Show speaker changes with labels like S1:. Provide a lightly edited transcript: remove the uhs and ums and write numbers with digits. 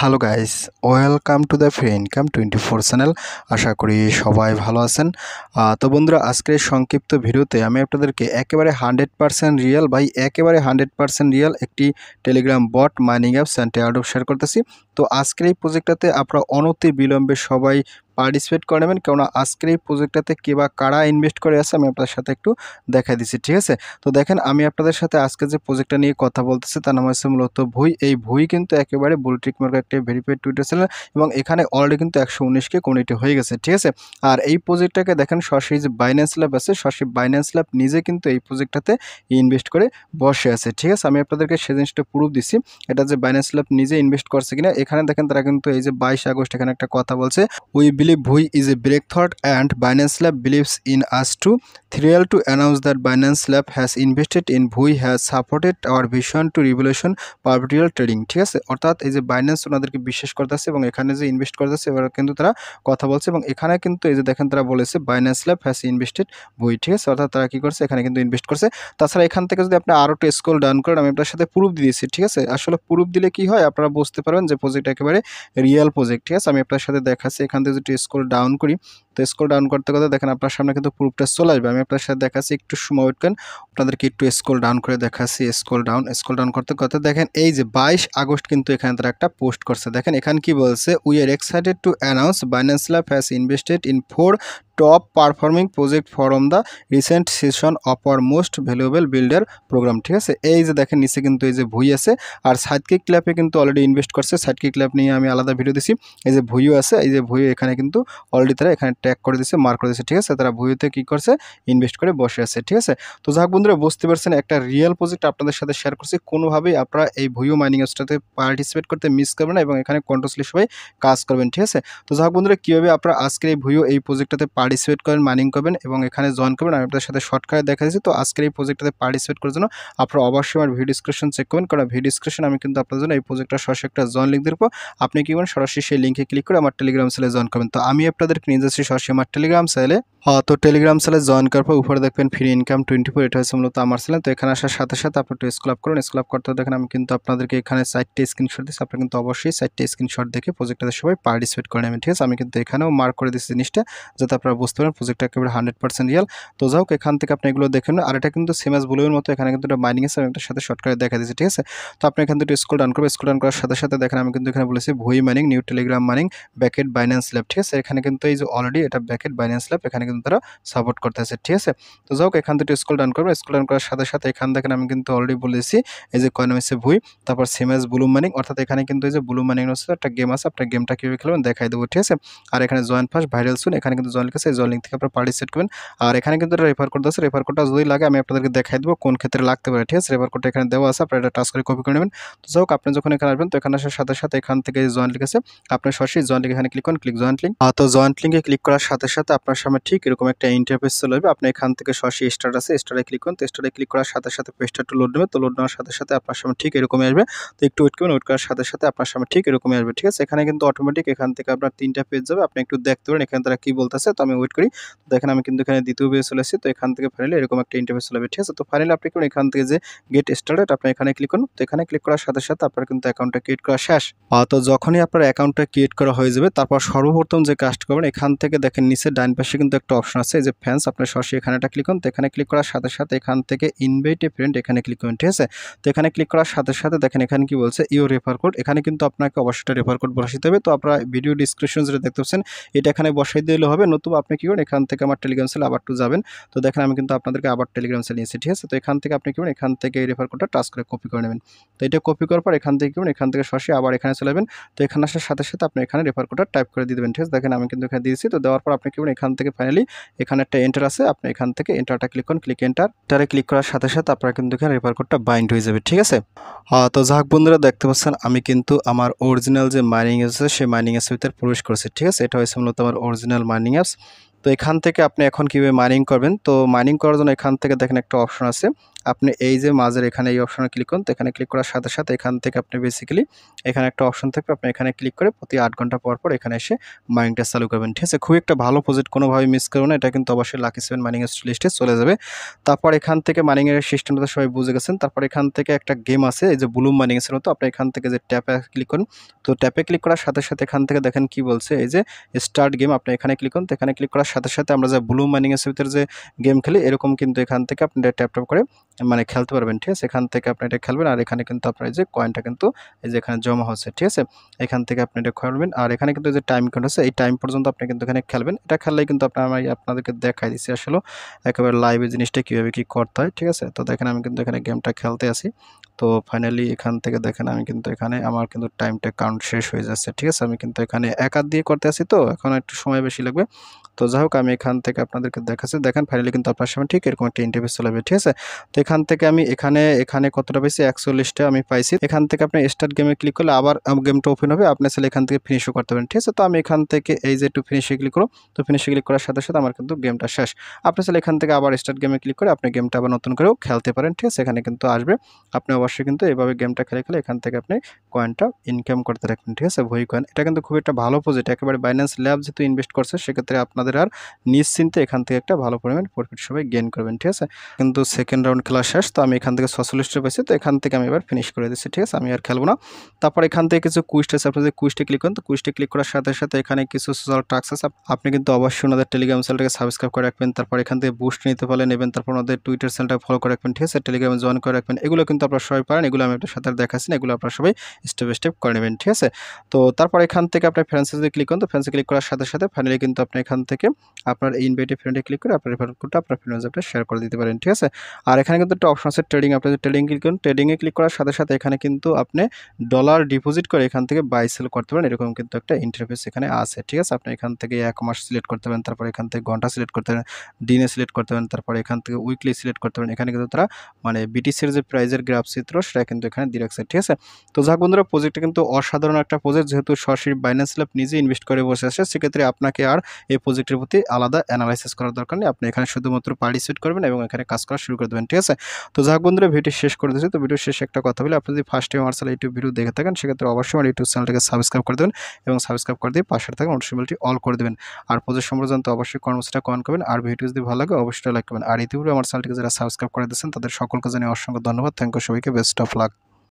S1: Hello guys, welcome to the free income 24 channel. আশা করি সবাই ভালো আছেন। তো বন্ধুরা, আজকের এই সংক্ষিপ্ত ভিডিওতে আমি আপনাদেরকে একেবারে 100% রিয়েল একেবারে 100% রিয়েল একটি Telegram bot mining apps and airdrop share করতেছি। তো আজকের এই প্রজেক্টটাতে আপনারা অনতি বিলম্বে সবাই পার্টিসিপেট করে নেবেন, কেননা আজকের এই প্রজেক্টটাতে কে বা কারা ইনভেস্ট করে আছে আমি আপনাদের সাথে একটু দেখাই দিচ্ছি, ঠিক আছে? তো দেখেন, আমি আপনাদের সাথে আজকে যে প্রজেক্টটা নিয়ে কথা বলতেছি তার নাম হচ্ছে মূলত ভুই। এই ভুই কিন্তু একেবারে ব্লুটিক মার্ক একটা ভেরিফাইড টুইটার চ্যানেল এবং এখানে অলরেডি কিন্তু 119কে কমিউনিটি হয়ে গেছে, ঠিক আছে? আর এই প্রজেক্টটাকে দেখেন সরাসরি যে বাইন্যান্স ল্যাব আছে, সরাসরি বাইন্যান্স ল্যাব নিজে কিন্তু এই প্রজেক্টটাতে ইনভেস্ট করে বসে আছে, ঠিক আছে? আমি আপনাদেরকে সে জিনিসটা প্রুফ দিচ্ছি, এটা যে বাইন্যান্স ল্যাব নিজে ইনভেস্ট করছে কিনা। এখানে দেখেন তারা কিন্তু এই যে 22 আগস্ট এখানে একটা কথা বলছে, উই বিলিভ ভুই is a breakthrough and Binance lab believes in us too, thrilled to announce that Binance Lab has invested in Vui has supported our vision to revolution perpetual trading, ঠিক আছে? অর্থাৎ এই যে Binance ওনাদেরকে বিশ্বাস করতেছে এবং এখানে যে ইনভেস্ট করতেছে এবার কিন্তু তারা কথা বলছে এবং এখানে কিন্তু এই যে দেখেন তারা বলেছে বাইন্যান্স ল্যাব হ্যাজ ইনভেস্টেড ভুই, ঠিক আছে? অর্থাৎ তারা কি করছে, এখানে কিন্তু ইনভেস্ট করছে। তাছাড়া এখান থেকে যদি আপনি আরও একটু স্ক্রল ডাউন করেন, আমি আপনার সাথে প্রুফ দিয়েছি, ঠিক আছে? আসলে প্রুফ দিলে কি হয় আপনারা বুঝতে পারবেন যে প্রজেক্ট একেবারে রিয়েল প্রজেক্ট, ঠিক আছে? আমি আপনার সাথে দেখাচ্ছি, এখান থেকে যদি স্ক্রল ডাউন করি, তো স্ক্রল ডাউন করতে করতে দেখেন আপনার সামনে কিন্তু প্রুফটা চলে আসবে। আমি আপনার সাথে দেখাচ্ছি, একটু সময় ওয়েট করেন, আপনাদেরকে একটু স্ক্রল ডাউন করে দেখাচ্ছি। স্ক্রল ডাউন করতে করতে দেখেন এই যে 22 আগস্ট কিন্তু এখানে তারা একটা পোস্ট করছে। দেখেন এখানে কি বলছে, we are excited to announce Binance Lab has invested in 4 top performing project from the recent session of our most valuable builder program, ঠিক আছে? এই যে দেখেন নিচে কিন্তু এই যে ভুই আছে আর সাইডকিক ল্যাবে কিন্তু অলরেডি ইনভেস্ট করছে। সাইডকিক ল্যাব নিয়ে আমি আলাদা ভিডিও দিছি। এই যে ভুইও আছে, এই যে ভুইও এখানে কিন্তু অলরেডি তারা এখানে ট্যাগ করে দিচ্ছে, মার্ক করে দিচ্ছে, ঠিক আছে? তারা ভুইতে কি করছে, ইনভেস্ট করে বসে আছে, ঠিক আছে? তো যাক বন্ধুরা, বুঝতে পারছেন একটা রিয়েল প্রজেক্ট আপনাদের সাথে শেয়ার করছি। কোনোভাবেই আপনারা এই ভুইও মাইনিং অ্যাপসটাতে পার্টিসিপেট করতে মিস করবেন না এবং এখানে কন্টিনিউয়াসলি সবাই কাজ করবেন, ঠিক আছে? তো যাক বন্ধুরা, কীভাবে আপনারা আজকের এই ভুইও এই প্রজেক্টটাতে পার্টিসিপেট করেন, মাইনিং করবেন এবং এখানে জয়েন করবেন আমি আপনাদের সাথে শর্টকাটে দেখা দিচ্ছি। তো আজকের এই প্রজেক্টটাতে পার্টিসিপেট করার জন্য আপনারা অবশ্যই আমার ভিডিও ডিসক্রিপশন চেক করবেন, কারণ ভিডিও ডিসক্রিপশন আমি কিন্তু আপনার জন্য এই প্রজেক্টটা সরাসরি একটা জয়েন লিঙ্ক দেবো। আপনি কি করবেন, সরাসরি সেই লিঙ্কে ক্লিক করে আমার টেলিগ্রাম চ্যানেলে জয়েন করবেন। তো আমি আপনাদেরকে নিয়ে যাচ্ছি সরাসরি আমার টেলিগ্রাম চ্যানেলে। তো টেলিগ্রাম চ্যানেলে জয়েন করার পর উপরে দেখবেন ফ্রি ইনকাম 24, এটা হচ্ছে মূলত আমার চ্যানেল। তো এখানে আসার সাথে সাথে আপনি একটু স্ক্রল আপ করুন। স্ক্রল আপ করতে দেখেন আমি কিন্তু আপনাদেরকে এখানে 4টে স্ক্রিনশট দিচ্ছি। আপনি কিন্তু অবশ্যই 4টে স্ক্রিনশট দেখে প্রজেক্টটাতে সবাই পার্টিসিপেট করে নেবেন, ঠিক আছে? আমি কিন্তু এখানেও মার্ক করে দিচ্ছি জিনিসটা, যাতে আপনারা বুঝতে পারেন প্রজেক্টটা একেবারে 100% রিয়েল। তো যাই হোক, এখান থেকে আপনি এগুলো দেখে নেন। আর এটা কিন্তু সেম অ্যাজ ব্লুয়ের মতো, এখানে কিন্তু একটা মাইনিং আছে, আমি আপনার সাথে শর্টকাটে দেখা দিচ্ছি, ঠিক আছে? তো আপনি এখান থেকে স্ক্রল ডাউন করবেন। স্ক্রল ডাউন করার সাথে সাথে দেখেন আমি কিন্তু এখানে বলেছি ভুই mining new Telegram mining bracket Binance lab, ঠিক আছে? এখানে কিন্তু এই যে অলরেডি এটা ব্যাকেট বাইন্যান্স ল্যাব, এখানে কিন্তু তারা সাপোর্ট করতেছে, ঠিক আছে? তো যাই হোক, এখান থেকে স্ক্রল ডাউন করবেন। স্ক্রল ডাউন করার সাথে সাথে এখান দেখেন আমি কিন্তু অলরেডি বলেছি এই যে কয়েন হচ্ছে ভুই, তারপর সেম অ্যাজ ব্লু মাইনিং, অর্থাৎ এখানে কিন্তু এই যে ব্লু মাইনিং হচ্ছে একটা গেম আছে, আপনার গেমটা কীভাবে খেলবেন দেখাই দেবো, ঠিক আছে? আর এখানে জয়েন ফার্স্ট ভাইরাল সুন, এখানে কিন্তু জয়েন লিখে আছে, এই জয়েন লিঙ্ক থেকে আপনারা পার্টিসিপেট করবেন। আর এখানে কিন্তু একটা রেফার কোড আছে, রেফার কোডটা যদি লাগে আমি আপনাদেরকে দেখাই দেবো কোন ক্ষেত্রে লাগতে পারে, ঠিক আছে? রেফার কোডটা এখানে দেওয়া আছে, আপনারা এটা টাচ করে কপি করে নেবেন। তো যাই হোক, আপনি যখন এখানে আসবেন তো এখানে আসার সাথে সাথে এখান থেকে জয়েন লিখে আছে, আপনার সরাসরি জয়েন লিঙ্ক এখানে ক্লিক করুন, ক্লিক জয়েন্ট লিঙ্ক। তো জয়েন্ট লিঙ্কে ক্লিক করার সাথে সাথে আপনার সামনে ঠিক এরকম একটা ইন্টারফেস চলে আসবে। আপনি এখান থেকে সরাসরি স্টার্ট আছে, স্টার্টে ক্লিক করুন। তো স্টার্টে ক্লিক করার সাথে সাথে পেজটা একটু লোড নেবে। তো লোড নেওয়ার সাথে সাথে আপনার সামনে ঠিক এরকমই আসবে। তো একটু ওয়েট করবেন, ওয়েট করার সাথে সাথে আপনার সামনে ঠিক এরকমই আসবে, ঠিক আছে? এখানে কিন্তু অটোমেটিক এখান থেকে আপনার 3টা পেজ যাবে, আপনি একটু দেখতে পারেন এখানে তারা কি বলতেছে। তো আমি ওয়েট করি। দেখেন আমি কিন্তু এখানে দ্বিতীয় পেজে চলে এসেছি। তো এখান থেকে ফাইনালি এরকম একটা ইন্টারফেস চলে আসবে, ঠিক আছে? তো ফাইনালি আপনি করুন এখান থেকে যে গেট স্টার্টেড, আপনি এখানে ক্লিক করুন। তো এখানে ক্লিক করার সাথে সাথে আপনার কিন্তু অ্যাকাউন্টটা ক্রিয়েট করা শেষ। তো যখনই আপনার অ্যাকাউন্টটা ক্রিয়েট করা হয়ে যাবে, তারপর সর্বপ্রথম যে কাজটা করবেন, এখান থেকে দেখেন নিচে ডান পাশে কিন্তু একটা অপশন আছে, এই যে ফ্যান্স, আপনার সরাসরি এখানে একটা ক্লিক করুন। তো এখানে ক্লিক করার সাথে সাথে এখান থেকে ইনভাইট এ ফ্রেন্ড এখানে ক্লিক করুন, ঠিক আছে? তো এখানে ক্লিক করার সাথে সাথে দেখেন এখানে কি বলছে, ইওর রেফার কোড, এখানে কিন্তু আপনাকে অবশ্যই রেফার কোড বসাইতে হবে। তো আপনারা ভিডিও ডিসক্রিপশন যেটা দেখতে পাচ্ছেন এটা এখানে বসাই দিলে হবে, নতুবা আপনি কি করুন এখান থেকে আমার টেলিগ্রাম চ্যানেল আবার টু যাবেন। তো দেখেন আমি কিন্তু আপনাদেরকে আবার টেলিগ্রাম চ্যানেল নিয়েছি, ঠিক আছে? তো এখান থেকে আপনি কি করুন, এখান থেকে এই রেফার কোডটা টাচ করে কপি করে নেবেন। তো এটা কপি করার পর এখান থেকে কি করুন, এখান থেকে সরাসরি আবার এখানে চলে যাবেন। তো এখানে আসার সাথে সাথে আপনি এখানে রেফার কোডটা টাইপ করে দিয়ে দেবেন, ঠিক আছে? দেখেন আমি কিন্তু এখানে দিয়েছি। তো দেওয়ার পর আপনি কি করুন, এখান থেকে ফাইনালি এখানে একটা এন্টার আছে, আপনি এখান থেকে এন্টারটা ক্লিক করুন, ক্লিক এন্টারে ক্লিক করার সাথে সাথে আপনার কিন্তু এখানে রেফার কোডটা বাইন্ড হয়ে যাবে, ঠিক আছে? তো যাক বন্ধুরা, দেখতে পাচ্ছেন আমি কিন্তু আমার অরিজিনাল যে মাইনিং আছে সেই মাইনিং অ্যাপসের ভিতরে প্রবেশ করেছি, ঠিক আছে? এটা হচ্ছে মূলত আমার অরিজিনাল মাইনিং অ্যাপস। তো এখান থেকে আপনি এখন কীভাবে মাইনিং করবেন, তো মাইনিং করার জন্য এখান থেকে দেখেন একটা অপশন আছে, আপনি এই যে মাঝের এখানে এই অপশনে ক্লিক করুন, তো এখানে ক্লিক করার সাথে সাথে এখান থেকে আপনি বেসিক্যালি এখানে একটা অপশন থাকবে, আপনি এখানে ক্লিক করে প্রতি 8 ঘন্টা পর পর এখানে এসে মাইনিংটা চালু করবেন। ঠিক আছে, খুবই একটা ভালো প্রজেক্ট, কোনোভাবে মিস করবেন না। এটা কিন্তু অবশ্যই লাকি 7 মাইনিং লিস্টে চলে যাবে। তারপর এখান থেকে মাইনিংয়ের সিস্টেমটা সবাই বুঝে গেছেন। তারপর এখান থেকে একটা গেম আছে, এই যে ব্লুম মাইনিং এর মতো, আপনি এখান থেকে যে ট্যাপে ক্লিক করুন, তো ট্যাপে ক্লিক করার সাথে সাথে এখান থেকে দেখেন কি বলছে, এই যে স্টার্ট গেম, আপনি এখানে ক্লিক করুন। তো এখানে ক্লিক করার সাথে সাথে আমরা যে ব্লুম মাইনিং এর ভিতরে যে গেম খেলি এরকম কিন্তু এখান থেকে আপনি ট্যাপ ট্যাপ করে মানে খেলতে পারবেন। ঠিক আছে, এখান থেকে আপনি এটা খেলবেন, আর এখানে কিন্তু আপনার এই যে কয়েনটা কিন্তু এই যে এখানে জমা হচ্ছে। ঠিক আছে, এখান থেকে আপনি এটা খেলবেন, আর এখানে কিন্তু যে টাইম কাউন্ট আছে এই টাইম পর্যন্ত আপনি কিন্তু এখানে খেলবেন। এটা খেললেই কিন্তু আমি আপনাদেরকে দেখাই দিচ্ছি আসলে একেবারে লাইভে জিনিসটা কীভাবে কী করতে হয়। ঠিক আছে, তো দেখেন আমি কিন্তু এখানে গেমটা খেলতে আসি। তো ফাইনালি এখান থেকে দেখেন আমি কিন্তু এখানে আমার কিন্তু টাইমটা কাউন্ট শেষ হয়ে যাচ্ছে। ঠিক আছে, আমি কিন্তু এখানে এক হাত দিয়ে করতে আসি, তো এখন একটু সময় বেশি লাগবে। তো যাই হোক, আমি এখান থেকে আপনাদেরকে দেখাচ্ছি। দেখেন ফাইনালি কিন্তু আপনার সামনে ঠিক এরকম একটা ইন্টারফেস চলে আসবে। ঠিক আছে, তো এখান থেকে আমি এখানে কতটা পাইছি, 41টা আমি পাইছি। এখান থেকে আপনি স্টার্ট গেমে ক্লিক করলে আবার গেমটা ওপেন হবে, আপনি চাইলে এখান থেকে ফিনিশও করতে পারেন। ঠিক আছে, তো আমি এখান থেকে এই যে একটু ফিনিশে ক্লিক করব, তো ফিনিশে ক্লিক করার সাথে সাথে আমার কিন্তু গেমটা শেষ। আপনি চাইলে এখান থেকে আবার স্টার্ট গেমে ক্লিক করে আপনি গেমটা আবার নতুন করেও খেলতে পারেন। ঠিক আছে, এখানে কিন্তু আসবে। আপনি অবশ্যই কিন্তু এভাবে গেমটা খেলে খেলে এখান থেকে আপনি কয়েনটা ইনকাম করতে রাখবেন। ঠিক আছে, ভই কয়েন, এটা কিন্তু খুব একটা ভালো প্রজেক্ট, একেবারে বাইন্যান্স ল্যাব যেহেতু ইনভেস্ট করছে সেক্ষেত্রে আপনাদের আর নিশ্চিন্তে এখান থেকে একটা ভালো পরিমাণ প্রফিট সবাই গেইন করবেন। ঠিক আছে, কিন্তু সেকেন্ড রাউন্ড খেলা শেষ, তো আমি এখান থেকে 46টা পাইছি, তো এখান থেকে আমি এবার ফিনিশ করে দিচ্ছি। ঠিক আছে, আমি আর খেলবো না। তারপর এখান থেকে কিছু কুইস্ট আছে, আপনি যদি কুইস্টে ক্লিক করেন, তো কুইস্টে ক্লিক করার সাথে সাথে এখানে কিছু সোশ্যাল টাস্ক আছে, আপনি কিন্তু অবশ্যই ওনাদের টেলিগ্রাম চ্যানেলটাকে সাবস্ক্রাইব করে রাখবেন। তারপর এখান থেকে বুস্ট নিতে পারলে নেবেন, তারপর ওনাদের টুইটার চ্যানেলটা ফলো করে রাখবেন। ঠিক আছে, টেলিগ্রামে জয়েন করে রাখবেন। এগুলো কিন্তু আপনারা সবাই পারেন, এগুলো আমি আপনার সাথে দেখাচ্ছি না, এগুলো আপনারা সবাই স্টেপ বাই স্টেপ করে নেবেন। ঠিক আছে, তো তারপর এখান থেকে আপনার ফ্রেন্ডসে যদি ক্লিক করেন, তো ফ্রেন্ডসে ক্লিক করার সাথে সাথে ফাইনালি কিন্তু আপনি এখান থেকে আপনার ইনভাইটে ফ্রেন্ডে ক্লিক করে আপনার রেফারেল কোডটা আপনার ফ্রেন্ডে আপনি শেয়ার করে দিতে পারেন। ঠিক আছে, আর এখানে কিন্তু একটা অপশন আছে ট্রেডিং, আপনি যদি ট্রেডিং ক্লিক করেন, ট্রেডিংয়ে ক্লিক করার সাথে সাথে এখানে কিন্তু আপনি ডলার ডিপোজিট করে এখান থেকে বাই সেল করতে পারেন, এরকম কিন্তু একটা ইন্টারফেস এখানে আছে। ঠিক আছে, আপনি এখান থেকে 1 মাস সিলেক্ট করতে পারেন, তারপর এখান থেকে ঘন্টা সিলেক্ট করতে পারেন, দিনে সিলেক্ট করতে পারেন, তারপর এখান থেকে উইকলি সিলেক্ট করতে পারেন। এখানে কিন্তু তারা মানে বিটিসির যে প্রাইজের গ্রাফ চিত্র সেটা কিন্তু এখানে দিয়ে রাখছে। ঠিক আছে, তো যাক বন্ধুরা, প্রজেক্টটা কিন্তু অসাধারণ একটা প্রজেক্ট, যেহেতু সরাসরি বাইন্যান্স ল্যাব নিজে ইনভেস্ট করে বসে আছে, সেক্ষেত্রে আপনাকে আর এই প্রজেক্টের প্রতি আলাদা অ্যানালাইসিস করার দরকার নেই। আপনি এখানে শুধুমাত্র পার্টিসিপেট করবেন এবং এখানে কাজ করা শুরু করে দেবেন। ঠিক আছে, তো যাক বন্ধুরা, ভিডিও শেষ করে দিয়েছি। তো ভিডিও শেষে একটা কথা বলি, আপনি যদি ফার্স্ট টাইম আমার ইউটিউব ভিডিও দেখে থাকেন সেক্ষেত্রে অবশ্যই আমার ইউটিউব চ্যানেলটাকে সাবস্ক্রাইব করে দেবেন এবং সাবস্ক্রাইব করে দিয়ে পাশে থাকা নোটিফিকেশনটি অল করে দেবেন। আর প্রজেক্ট সম্পর্কে জানতে অবশ্যই কমেন্টসটা কমেন্ট করবেন, আর ভিডিও যদি ভালো লাগে অবশ্যই লাইক করবেন। আর ইতিপূর্বে আমার চ্যানেলটিকে যারা সাবস্ক্রাইব করে দিয়েছেন তাদের সকলকে জানিয়ে অসংখ্য ধন্যবাদ। থ্যাংক ইউ, সবাইকে বেস্ট অফ লাক।